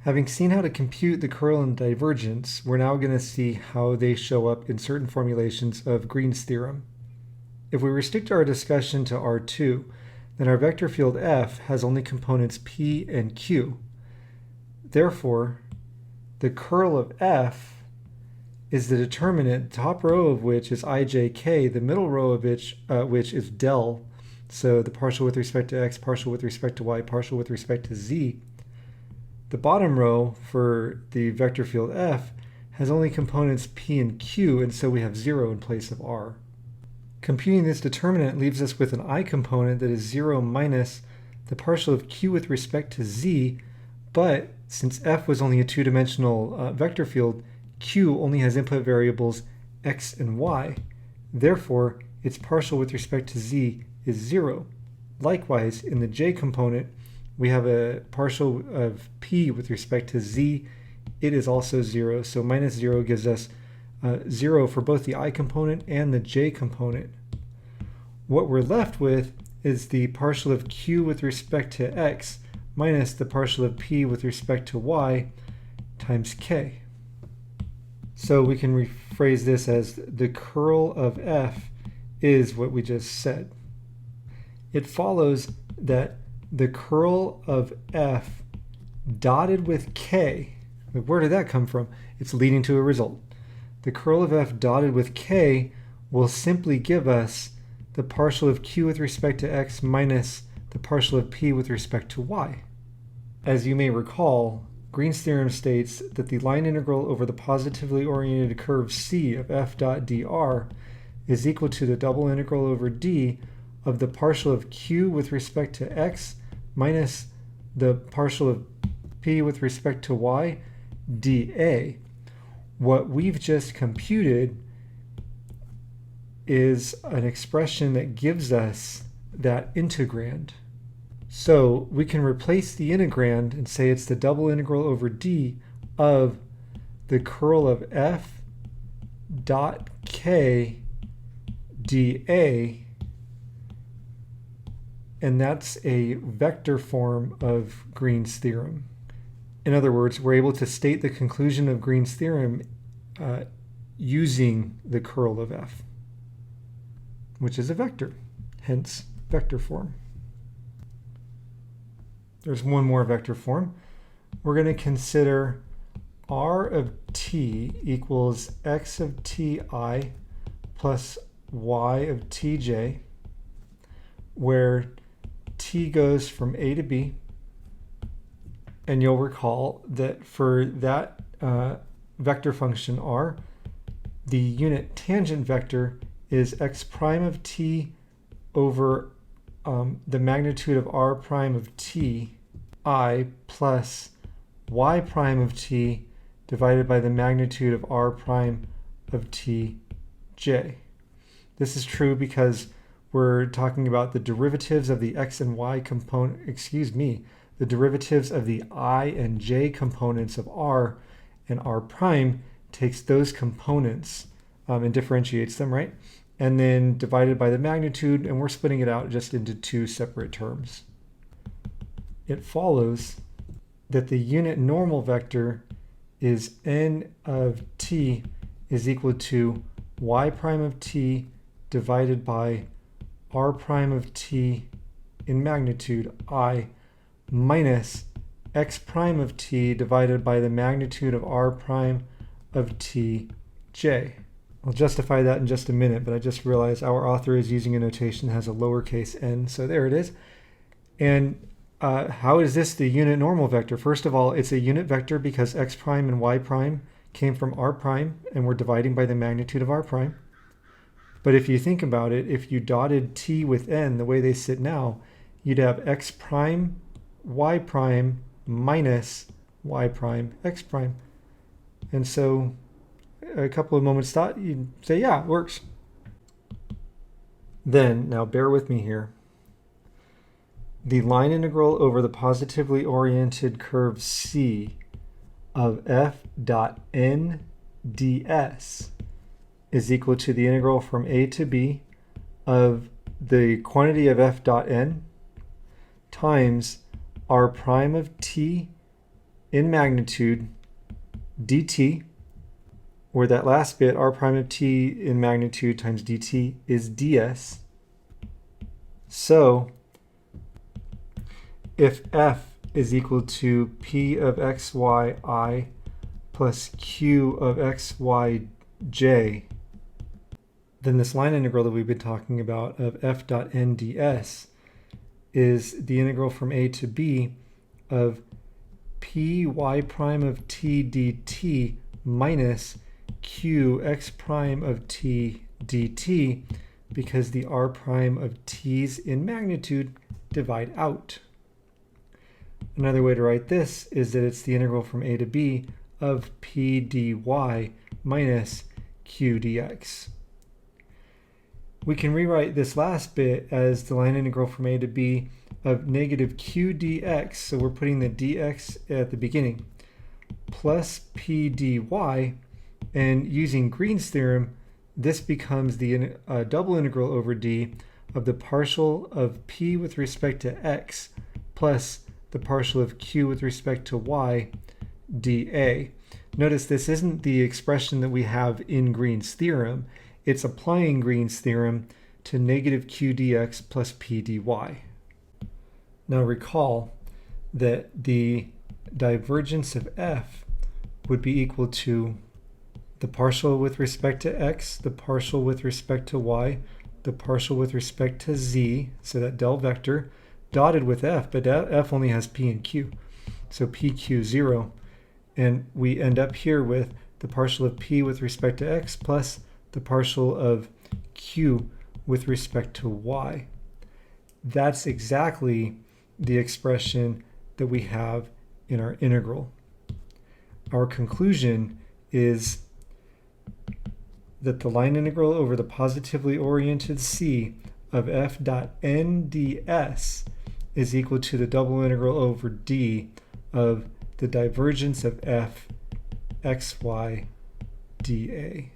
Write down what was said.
Having seen how to compute the curl and divergence, we're now going to see how they show up in certain formulations of Green's theorem. If we restrict our discussion to R2, then our vector field F has only components P and Q. Therefore, the curl of F is the determinant, the top row of which is ijk, the middle row of which is del, so the partial with respect to x, partial with respect to y, partial with respect to z. The bottom row for the vector field F has only components P and Q, and so we have 0 in place of R. Computing this determinant leaves us with an I component that is 0 minus the partial of Q with respect to Z, but since F was only a two-dimensional vector field, Q only has input variables x and y. Therefore, its partial with respect to Z is 0. Likewise, in the J component, we have a partial of P with respect to Z. It is also 0, so minus 0 gives us 0 for both the I component and the J component. What we're left with is the partial of Q with respect to X minus the partial of P with respect to Y times K. So we can rephrase this as the curl of F is what we just said. It follows that the curl of F dotted with K, where did that come from? It's leading to a result. The curl of F dotted with K will simply give us the partial of Q with respect to X minus the partial of P with respect to Y. As you may recall, Green's theorem states that the line integral over the positively oriented curve C of f dot dr is equal to the double integral over d of the partial of Q with respect to X minus the partial of P with respect to Y dA. What we've just computed is an expression that gives us that integrand. So we can replace the integrand and say it's the double integral over d of the curl of f dot k dA, and that's a vector form of Green's theorem. In other words, we're able to state the conclusion of Green's theorem using the curl of f, which is a vector, hence vector form. There's one more vector form. We're going to consider r of t equals x of ti plus y of tj, where t goes from a to b. And you'll recall that for that vector function r, the unit tangent vector is x prime of t over the magnitude of r prime of t I plus y prime of t divided by the magnitude of r prime of t j. This is true because we're talking about the derivatives of the x and y component, the derivatives of the I and j components of r, and r prime takes those components and differentiates them, right? And then divided by the magnitude, and we're splitting it out just into two separate terms. It follows that the unit normal vector is n of t is equal to y prime of t divided by r prime of t in magnitude I minus x prime of t divided by the magnitude of r prime of t j. I'll justify that in just a minute, but I just realized our author is using a notation that has a lowercase n, so there it is. And how is this the unit normal vector? First of all, it's a unit vector because x prime and y prime came from r prime, and we're dividing by the magnitude of r prime. But if you think about it, if you dotted t with n the way they sit now, you'd have x prime, y prime minus y prime, x prime. And so a couple of moments thought, you'd say, yeah, it works. Then, now bear with me here, the line integral over the positively oriented curve C of f dot n ds is equal to the integral from a to b of the quantity of f dot n times r prime of t in magnitude dt, where that last bit, r prime of t in magnitude times dt, is ds. So if f is equal to p of xyi plus q of xyj, then this line integral that we've been talking about of f dot n ds is the integral from a to b of p y prime of t dt minus q x prime of t dt, because the r prime of t's in magnitude divide out. Another way to write this is that it's the integral from a to b of p dy minus q dx. We can rewrite this last bit as the line integral from a to b of negative q dx, so we're putting the dx at the beginning, plus p dy, and using Green's theorem, this becomes the double integral over d of the partial of p with respect to x plus the partial of q with respect to y dA. Notice this isn't the expression that we have in Green's theorem. It's applying Green's theorem to negative q dx plus p dy. Now recall that the divergence of f would be equal to the partial with respect to x, the partial with respect to y, the partial with respect to z, so that del vector, dotted with f, but f only has p and q, so pq0. And we end up here with the partial of p with respect to x plus the partial of q with respect to y. That's exactly the expression that we have in our integral. Our conclusion is that the line integral over the positively oriented c of f dot n ds is equal to the double integral over d of the divergence of f xy dA.